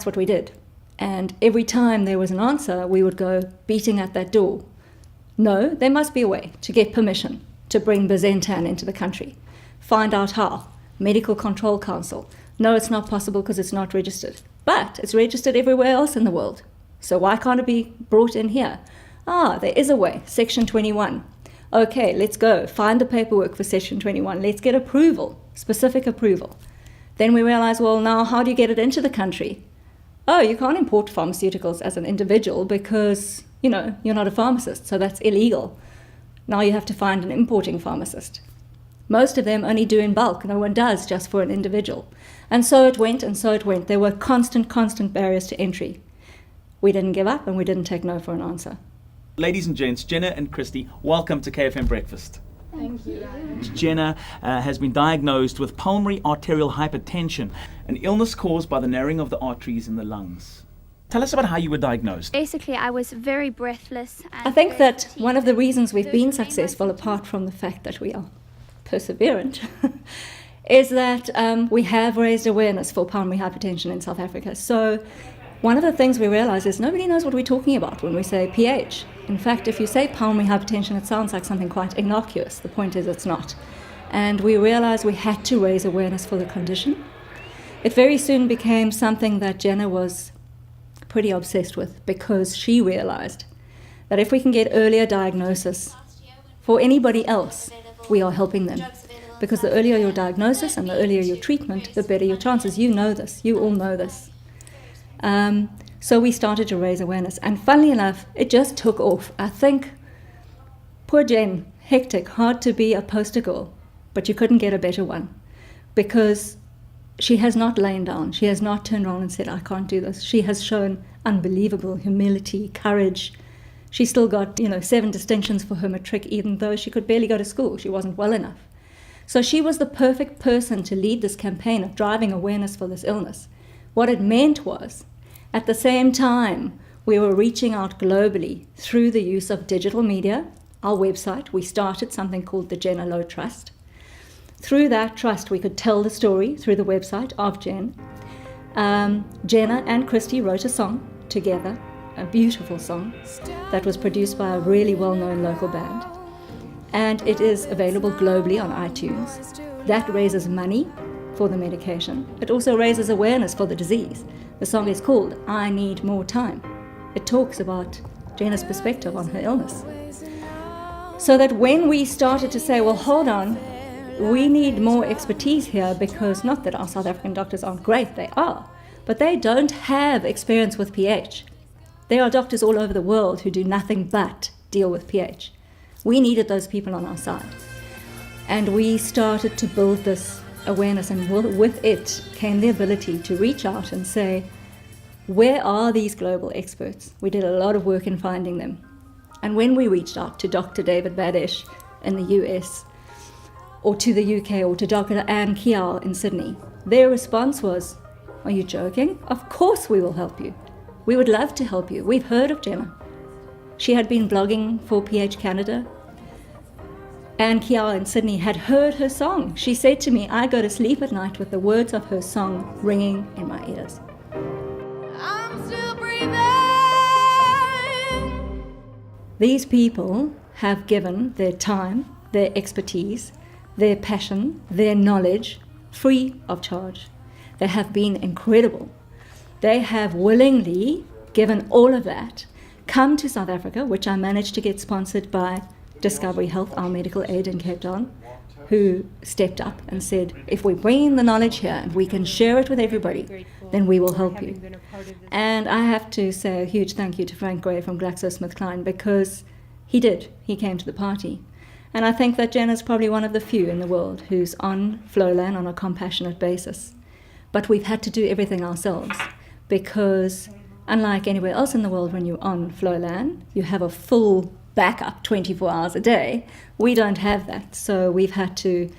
what we did. And every time there was an answer, we would go beating at that door. No, there must be a way to get permission to bring Bazentan into the country. Find out how. Medical Control Council. No, it's not possible because it's not registered. But it's registered everywhere else in the world. So why can't it be brought in here? There is a way. Section 21. Okay, let's go. Find the paperwork for Section 21. Let's get approval, specific approval. Then we realize, well, now how do you get it into the country? Oh, you can't import pharmaceuticals as an individual because, you're not a pharmacist, so that's illegal. Now you have to find an importing pharmacist. Most of them only do in bulk. No one does just for an individual. And so it went, and so it went. There were constant barriers to entry. We didn't give up, and we didn't take no for an answer. Ladies and gents, Jenna and Christy, welcome to KFM Breakfast. Thank you. Jenna has been diagnosed with pulmonary arterial hypertension, an illness caused by the narrowing of the arteries in the lungs. Tell us about how you were diagnosed. Basically, I was very breathless. I think that one of the reasons we've been successful, apart from the fact that we are perseverant, is that we have raised awareness for pulmonary hypertension in South Africa. So one of the things we realize is nobody knows what we're talking about when we say pH. In fact, if you say pulmonary hypertension, it sounds like something quite innocuous. The point is it's not. And we realized we had to raise awareness for the condition. It very soon became something that Jenna was pretty obsessed with because she realized that if we can get earlier diagnosis for anybody else, we are helping them. Because the earlier your diagnosis and the earlier your treatment, the better your chances. You know this. You all know this. So we started to raise awareness. And funnily enough, it just took off. I think, poor Jen, hectic, hard to be a poster girl, but you couldn't get a better one. Because she has not lain down. She has not turned around and said, I can't do this. She has shown unbelievable humility, courage. She still got, 7 distinctions for her matric, even though she could barely go to school. She wasn't well enough. So she was the perfect person to lead this campaign of driving awareness for this illness. What it meant was, at the same time, we were reaching out globally through the use of digital media, our website. We started something called the Jenna Low Trust. Through that trust, we could tell the story through the website of Jen. Jenna and Christy wrote a song together, a beautiful song that was produced by a really well-known local band. And it is available globally on iTunes. That raises money for the medication. It also raises awareness for the disease. The song is called I Need More Time. It talks about Jenna's perspective on her illness. So that when we started to say, well, hold on, we need more expertise here because not that our South African doctors aren't great, they are, but they don't have experience with pH. There are doctors all over the world who do nothing but deal with pH. We needed those people on our side. And we started to build this awareness, and with it came the ability to reach out and say, where are these global experts? We did a lot of work in finding them. And when we reached out to Dr. David Badish in the US, or to the UK, or to Dr. Anne Kial in Sydney, their response was, are you joking? Of course we will help you. We would love to help you. We've heard of Jenna. She had been blogging for PH Canada. Anne Kial in Sydney had heard her song. She said to me, I go to sleep at night with the words of her song ringing in my ears. I'm still breathing. These people have given their time, their expertise, their passion, their knowledge, free of charge. They have been incredible. They have willingly given all of that, come to South Africa, which I managed to get sponsored by Discovery Health, our medical aid in Cape Town, who stepped up and said, if we bring in the knowledge here and we can share it with everybody, then we will help you. And I have to say a huge thank you to Frank Gray from GlaxoSmithKline, because he did. He came to the party. And I think that Jenna's probably one of the few in the world who's on Flowland on a compassionate basis. But we've had to do everything ourselves because, unlike anywhere else in the world, when you're on Flowland, you have a full backup 24 hours a day. We don't have that. So we've had to